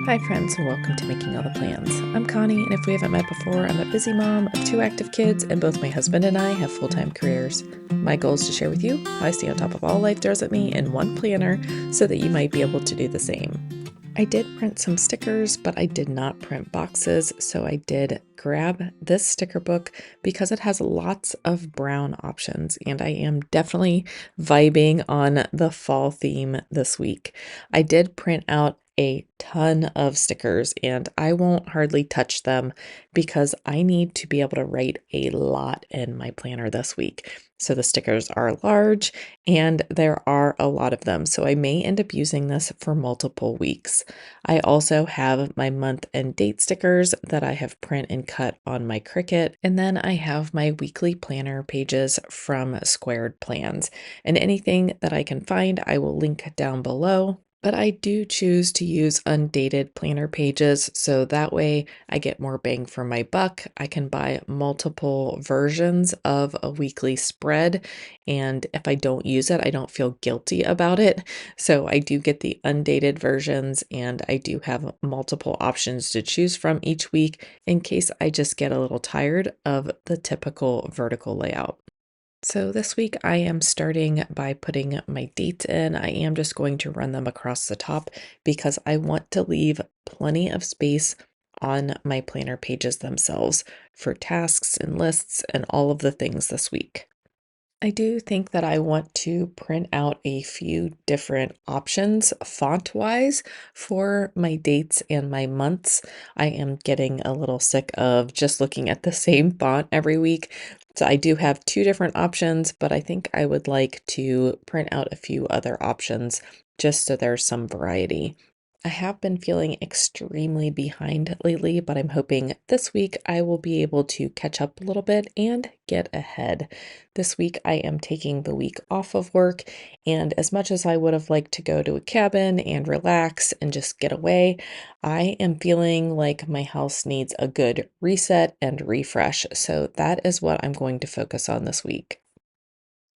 Hi friends, and welcome to Making All the Plans. I'm Connie, and if we haven't met before, I'm a busy mom of 2 active kids, and both my husband and I have full-time careers. My goal is to share with you how I stay on top of all life throws at me in one planner so that you might be able to do the same. I did print some stickers, but I did not print boxes, so I did grab this sticker book because it has lots of brown options, and I am definitely vibing on the fall theme this week. I did print out a ton of stickers, and I won't hardly touch them because I need to be able to write a lot in my planner this week. So the stickers are large and there are a lot of them, so I may end up using this for multiple weeks. I also have my month and date stickers that I have print and cut on my Cricut, and then I have my weekly planner pages from Squared Plans. And anything that I can find, I will link down below. But I do choose to use undated planner pages, so that way I get more bang for my buck. I can buy multiple versions of a weekly spread, and if I don't use it, I don't feel guilty about it. So I do get the undated versions, and I do have multiple options to choose from each week in case I just get a little tired of the typical vertical layout. So this week I am starting by putting my dates in. I am just going to run them across the top because I want to leave plenty of space on my planner pages themselves for tasks and lists and all of the things this week. I do think that I want to print out a few different options font-wise for my dates and my months. I am getting a little sick of just looking at the same font every week. So I do have 2 different options, but I think I would like to print out a few other options just so there's some variety. I have been feeling extremely behind lately, but I'm hoping this week I will be able to catch up a little bit and get ahead. This week I am taking the week off of work, and as much as I would have liked to go to a cabin and relax and just get away, I am feeling like my house needs a good reset and refresh. So that is what I'm going to focus on this week.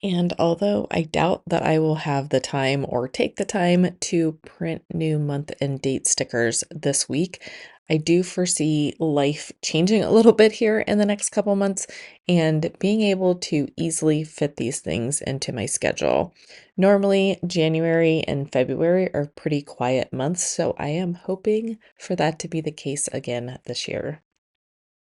And although I doubt that I will have the time or take the time to print new month and date stickers this week, I do foresee life changing a little bit here in the next couple months and being able to easily fit these things into my schedule. Normally, January and February are pretty quiet months, so I am hoping for that to be the case again this year.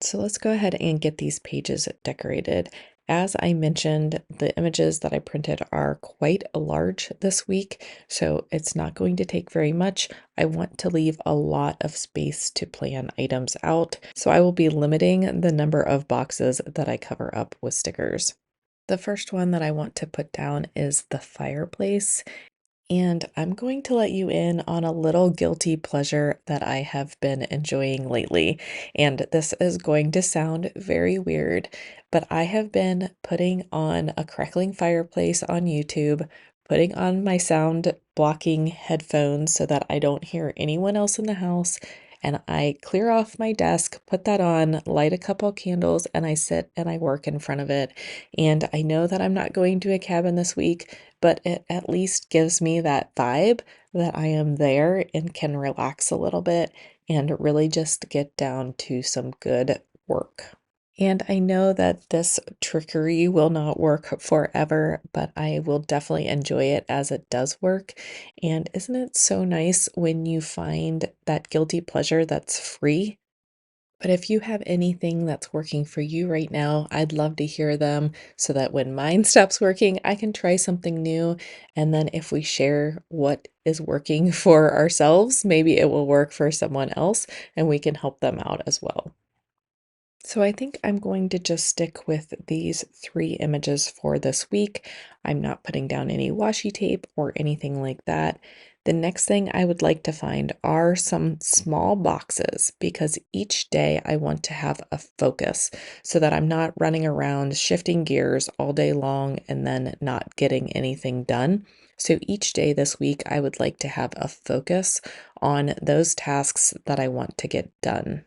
So let's go ahead and get these pages decorated. As I mentioned, the images that I printed are quite large this week, so it's not going to take very much. I want to leave a lot of space to plan items out, so I will be limiting the number of boxes that I cover up with stickers. The first one that I want to put down is the fireplace. And I'm going to let you in on a little guilty pleasure that I have been enjoying lately. And this is going to sound very weird, but I have been putting on a crackling fireplace on YouTube, putting on my sound blocking headphones so that I don't hear anyone else in the house. And I clear off my desk, put that on, light a couple candles, and I sit and I work in front of it. And I know that I'm not going to a cabin this week, but it at least gives me that vibe that I am there and can relax a little bit and really just get down to some good work. And I know that this trickery will not work forever, but I will definitely enjoy it as it does work. And isn't it so nice when you find that guilty pleasure that's free? But if you have anything that's working for you right now, I'd love to hear them so that when mine stops working, I can try something new. And then if we share what is working for ourselves, maybe it will work for someone else and we can help them out as well. So I think I'm going to just stick with these 3 images for this week. I'm not putting down any washi tape or anything like that. The next thing I would like to find are some small boxes because each day I want to have a focus so that I'm not running around shifting gears all day long and then not getting anything done. So each day this week, I would like to have a focus on those tasks that I want to get done.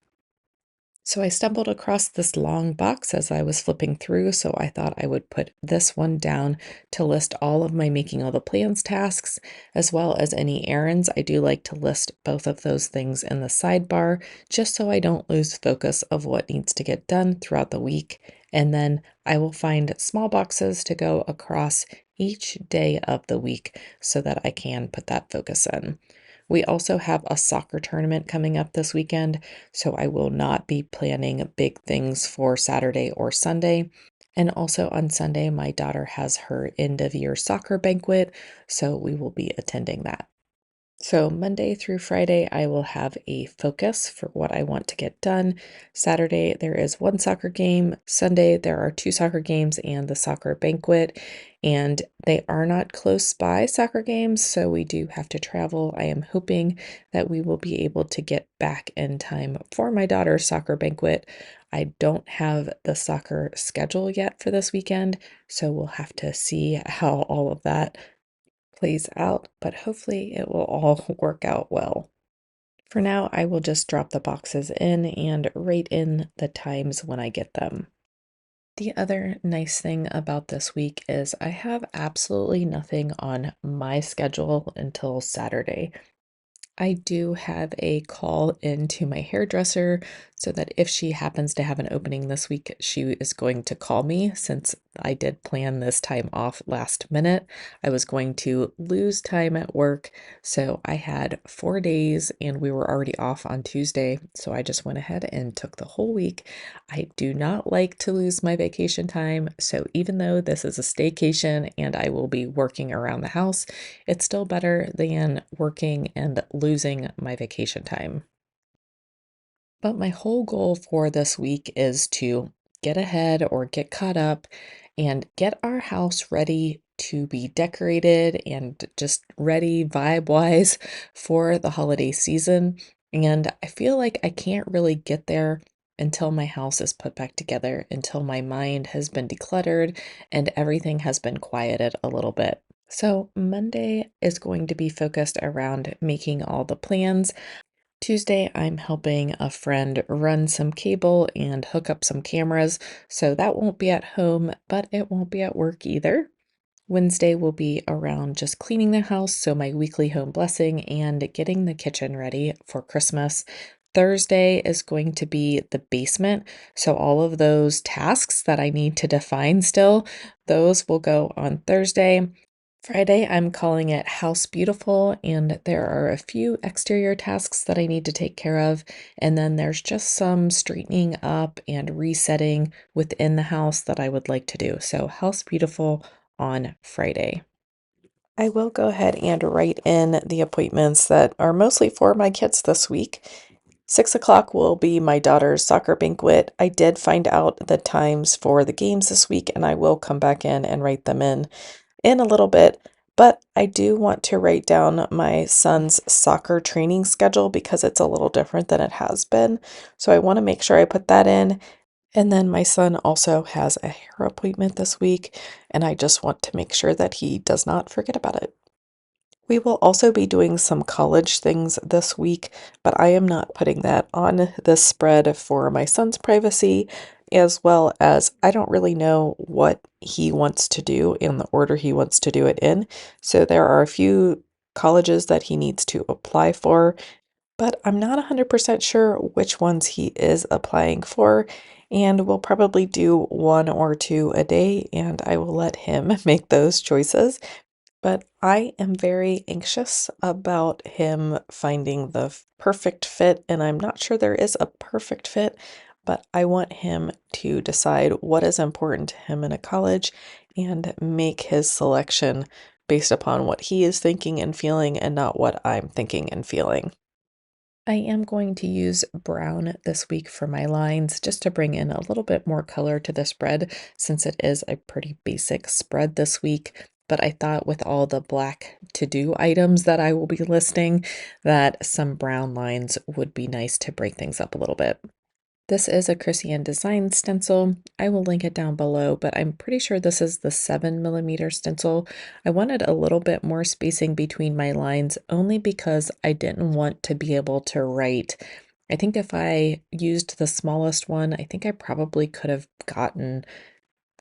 So I stumbled across this long box as I was flipping through, so I thought I would put this one down to list all of my making all the plans tasks, as well as any errands. I do like to list both of those things in the sidebar, just so I don't lose focus of what needs to get done throughout the week. And then I will find small boxes to go across each day of the week so that I can put that focus in. We also have a soccer tournament coming up this weekend, so I will not be planning big things for Saturday or Sunday. And also on Sunday, my daughter has her end of year soccer banquet, so we will be attending that. So, Monday through Friday, I will have a focus for what I want to get done. Saturday, there is one soccer game. Sunday, there are two soccer games and the soccer banquet. And they are not close by soccer games, so we do have to travel. I am hoping that we will be able to get back in time for my daughter's soccer banquet. I don't have the soccer schedule yet for this weekend, so we'll have to see how all of that plays out, but hopefully it will all work out well. For now, I will just drop the boxes in and write in the times when I get them. The other nice thing about this week is I have absolutely nothing on my schedule until Saturday. I do have a call into my hairdresser so that if she happens to have an opening this week, she is going to call me since I did plan this time off last minute. I was going to lose time at work, so I had 4 days and we were already off on Tuesday. So I just went ahead and took the whole week. I do not like to lose my vacation time, so even though this is a staycation and I will be working around the house, it's still better than working and losing my vacation time. But my whole goal for this week is to get ahead or get caught up and get our house ready to be decorated and just ready vibe wise for the holiday season. And I feel like I can't really get there until my house is put back together, until my mind has been decluttered and everything has been quieted a little bit. So, Monday is going to be focused around making all the plans. Tuesday, I'm helping a friend run some cable and hook up some cameras, so that won't be at home, but it won't be at work either. Wednesday will be around just cleaning the house, so my weekly home blessing and getting the kitchen ready for Christmas. Thursday is going to be the basement, so all of those tasks that I need to define still, those will go on Thursday. Friday, I'm calling it House Beautiful, and there are a few exterior tasks that I need to take care of. And then there's just some straightening up and resetting within the house that I would like to do. So, House Beautiful on Friday. I will go ahead and write in the appointments that are mostly for my kids this week. 6 o'clock will be my daughter's soccer banquet. I did find out the times for the games this week, and I will come back in and write them in a little bit, but I do want to write down my son's soccer training schedule because it's a little different than it has been. So I want to make sure I put that in. And then my son also has a hair appointment this week, and I just want to make sure that he does not forget about it. We will also be doing some college things this week, but I am not putting that on this spread for my son's privacy, as well as I don't really know what he wants to do in the order he wants to do it in. So there are a few colleges that he needs to apply for, but I'm not 100% sure which ones he is applying for. And we'll probably do one or two a day, and I will let him make those choices. But I am very anxious about him finding the perfect fit, and I'm not sure there is a perfect fit, but I want him to decide what is important to him in a college and make his selection based upon what he is thinking and feeling and not what I'm thinking and feeling. I am going to use brown this week for my lines just to bring in a little bit more color to the spread since it is a pretty basic spread this week. But I thought with all the black to-do items that I will be listing, that some brown lines would be nice to break things up a little bit. This is a Christian design stencil. I will link it down below, but I'm pretty sure this is the 7mm stencil. I wanted a little bit more spacing between my lines only because I didn't want to be able to write I think if I used the smallest one, I think I probably could have gotten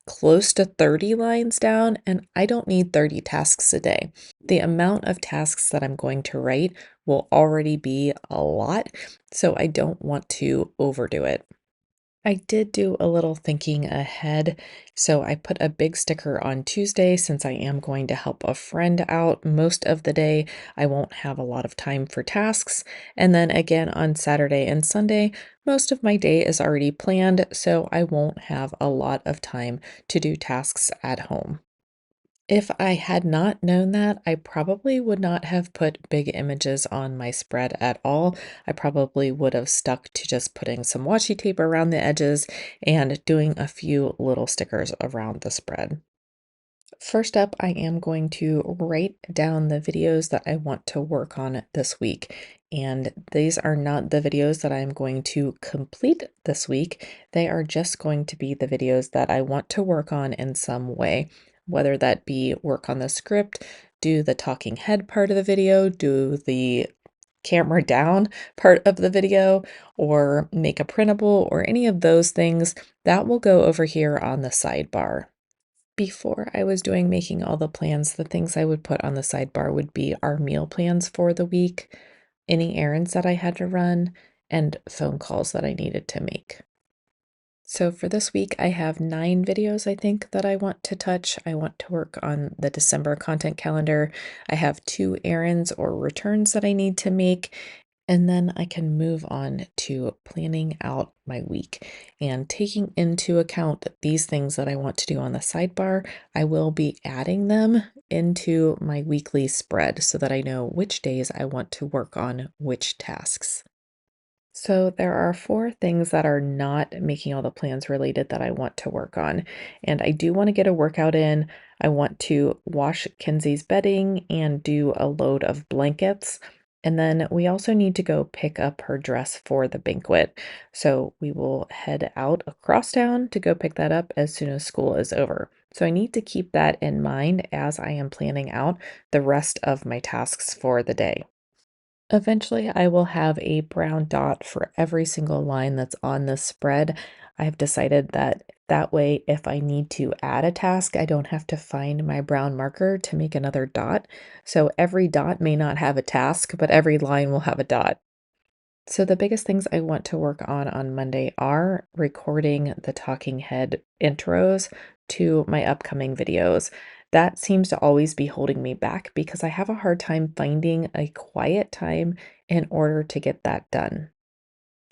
close to 30 lines down, and I don't need 30 tasks a day. The amount of tasks that I'm going to write will already be a lot, so I don't want to overdo it. I did do a little thinking ahead. So I put a big sticker on Tuesday since I am going to help a friend out most of the day. I won't have a lot of time for tasks. And then again on Saturday and Sunday, most of my day is already planned, so I won't have a lot of time to do tasks at home. If I had not known that, I probably would not have put big images on my spread at all. I probably would have stuck to just putting some washi tape around the edges and doing a few little stickers around the spread. First up, I am going to write down the videos that I want to work on this week. And these are not the videos that I'm going to complete this week. They are just going to be the videos that I want to work on in some way, whether that be work on the script, do the talking head part of the video, do the camera down part of the video, or make a printable, or any of those things. That will go over here on the sidebar. Before I was doing making all the plans, the things I would put on the sidebar would be our meal plans for the week, any errands that I had to run, and phone calls that I needed to make. So for this week, I have 9 videos I think that I want to touch. I want to work on the December content calendar. I have 2 errands or returns that I need to make, and then I can move on to planning out my week. And taking into account these things that I want to do on the sidebar, I will be adding them into my weekly spread so that I know which days I want to work on which tasks. So there are 4 things that are not making all the plans related that I want to work on. And I do want to get a workout in. I want to wash Kenzie's bedding and do a load of blankets. And then we also need to go pick up her dress for the banquet. So we will head out across town to go pick that up as soon as school is over. So I need to keep that in mind as I am planning out the rest of my tasks for the day. Eventually, I will have a brown dot for every single line that's on the spread. I've decided that that way, if I need to add a task, I don't have to find my brown marker to make another dot. So every dot may not have a task, but every line will have a dot. So the biggest things I want to work on Monday are recording the talking head intros to my upcoming videos. That seems to always be holding me back because I have a hard time finding a quiet time in order to get that done.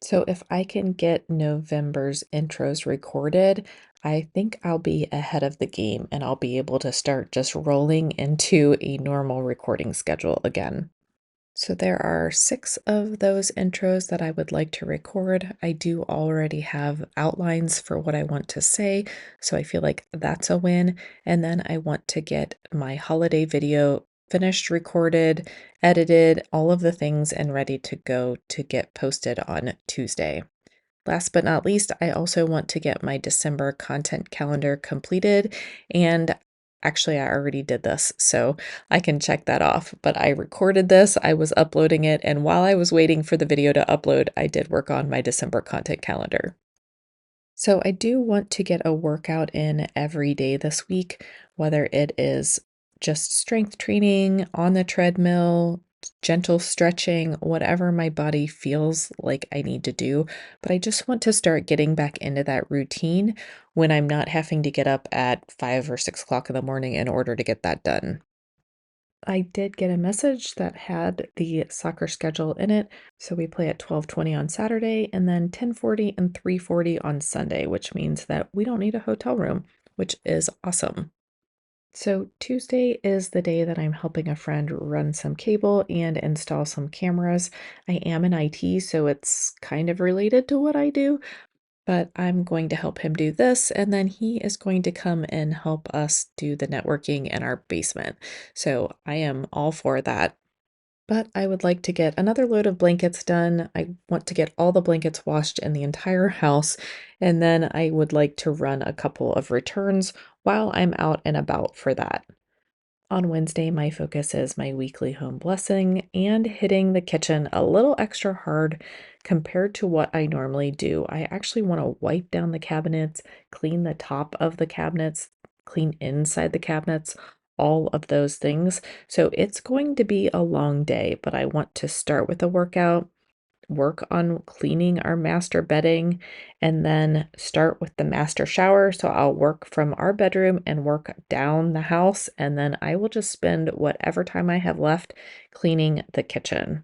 So if I can get November's intros recorded, I think I'll be ahead of the game and I'll be able to start just rolling into a normal recording schedule again. So there are 6 of those intros that I would like to record. I do already have outlines for what I want to say, so I feel like that's a win. And then I want to get my holiday video finished, recorded, edited, all of the things, and ready to go to get posted on Tuesday. Last but not least, I also want to get my December content calendar completed. And actually, I already did this, so I can check that off. But I recorded this, I was uploading it, and while I was waiting for the video to upload, I did work on my December content calendar. So I do want to get a workout in every day this week, whether it is just strength training on the treadmill, gentle stretching, whatever my body feels like I need to do. But I just want to start getting back into that routine when I'm not having to get up at 5 or 6 o'clock in the morning in order to get that done. I did get a message that had the soccer schedule in it. So we play at 12:20 on Saturday and then 10:40 and 3:40 on Sunday, which means that we don't need a hotel room, which is awesome. So Tuesday is the day that I'm helping a friend run some cable and install some cameras. I am in IT, so it's kind of related to what I do, but I'm going to help him do this, and then he is going to come and help us do the networking in our basement. So I am all for that. But I would like to get another load of blankets done. I want to get all the blankets washed in the entire house, and then I would like to run a couple of returns while I'm out and about for that. On Wednesday, my focus is my weekly home blessing and hitting the kitchen a little extra hard compared to what I normally do. I actually want to wipe down the cabinets, clean the top of the cabinets, clean inside the cabinets, all of those things. So it's going to be a long day, but I want to start with a workout, work on cleaning our master bedding, and then start with the master shower. So I'll work from our bedroom and work down the house, and then I will just spend whatever time I have left cleaning the kitchen.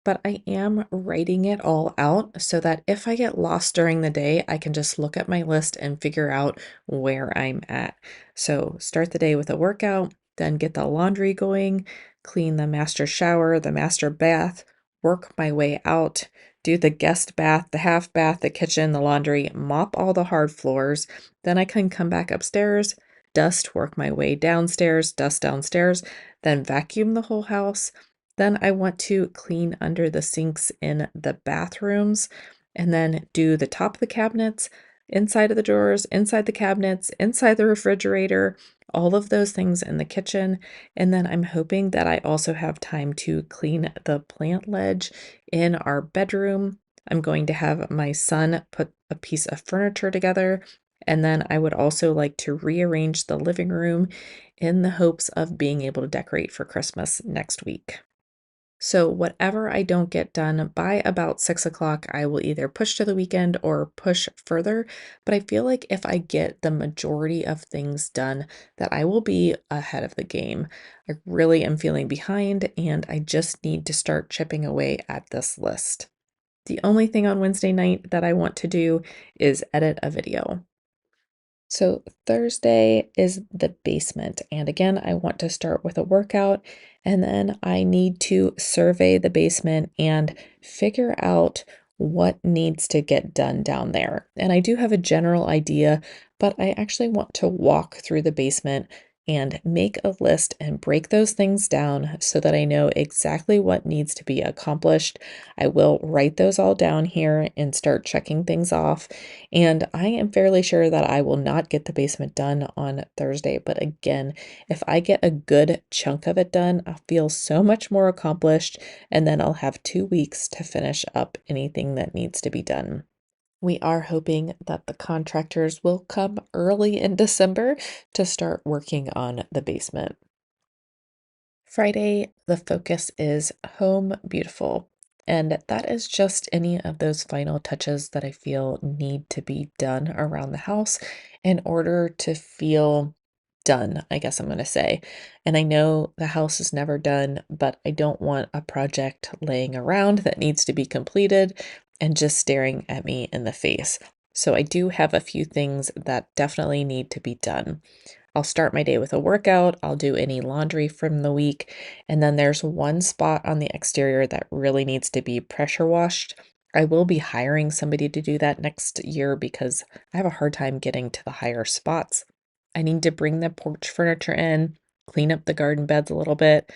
But I am writing it all out so that if I get lost during the day, I can just look at my list and figure out where I'm at. So start the day with a workout, then get the laundry going, clean the master shower, the master bath, work my way out, do the guest bath, the half bath, the kitchen, the laundry, mop all the hard floors. Then I can come back upstairs, dust, work my way downstairs, dust downstairs, then vacuum the whole house. Then I want to clean under the sinks in the bathrooms and then do the top of the cabinets, inside of the drawers, inside the cabinets, inside the refrigerator, all of those things in the kitchen. And then I'm hoping that I also have time to clean the plant ledge in our bedroom. I'm going to have my son put a piece of furniture together. And then I would also like to rearrange the living room in the hopes of being able to decorate for Christmas next week. So, whatever I don't get done by about 6 o'clock, I will either push to the weekend or push further. But I feel like if I get the majority of things done, that I will be ahead of the game. I really am feeling behind, and I just need to start chipping away at this list. The only thing on Wednesday night that I want to do is edit a video. So Thursday is the basement. And again, I want to start with a workout and then I need to survey the basement and figure out what needs to get done down there. And I do have a general idea, but I actually want to walk through the basement and make a list and break those things down so that I know exactly what needs to be accomplished. I will write those all down here and start checking things off. And I am fairly sure that I will not get the basement done on Thursday. But again, if I get a good chunk of it done, I'll feel so much more accomplished. And then I'll have 2 weeks to finish up anything that needs to be done. We are hoping that the contractors will come early in December to start working on the basement. Friday, the focus is home beautiful. And that is just any of those final touches that I feel need to be done around the house in order to feel done, I guess I'm going to say. And I know the house is never done, but I don't want a project laying around that needs to be completed and just staring at me in the face. So I do have a few things that definitely need to be done. I'll start my day with a workout, I'll do any laundry from the week, and then there's one spot on the exterior that really needs to be pressure washed. I will be hiring somebody to do that next year because I have a hard time getting to the higher spots. I need to bring the porch furniture in, clean up the garden beds a little bit,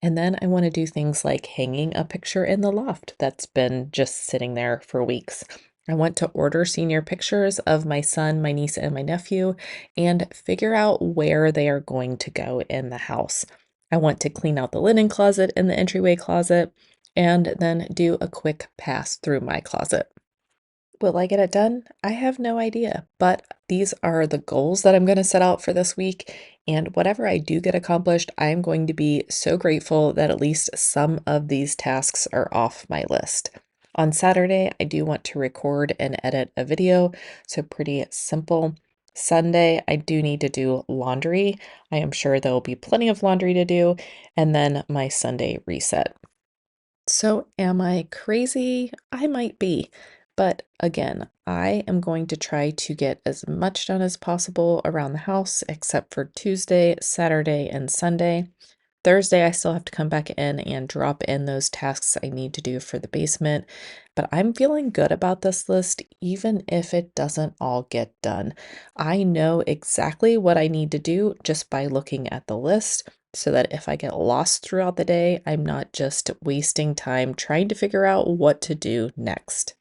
and then I want to do things like hanging a picture in the loft that's been just sitting there for weeks. I want to order senior pictures of my son, my niece, and my nephew and figure out where they are going to go in the house. I want to clean out the linen closet and the entryway closet and then do a quick pass through my closet. Will I get it done? I have no idea, but these are the goals that I'm going to set out for this week. And whatever I do get accomplished, I am going to be so grateful that at least some of these tasks are off my list. On Saturday, I do want to record and edit a video, so pretty simple. Sunday, I do need to do laundry. I am sure there will be plenty of laundry to do, and then my Sunday reset. So, am I crazy? I might be. But again, I am going to try to get as much done as possible around the house, except for Tuesday, Saturday, and Sunday. Thursday, I still have to come back in and drop in those tasks I need to do for the basement. But I'm feeling good about this list, even if it doesn't all get done. I know exactly what I need to do just by looking at the list so that if I get lost throughout the day, I'm not just wasting time trying to figure out what to do next.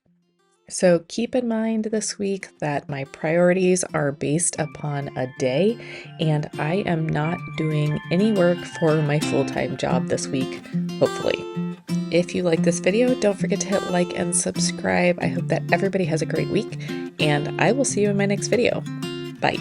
So keep in mind this week that my priorities are based upon a day, and I am not doing any work for my full-time job this week, hopefully. If you like this video, don't forget to hit like and subscribe. I hope that everybody has a great week, and I will see you in my next video. Bye.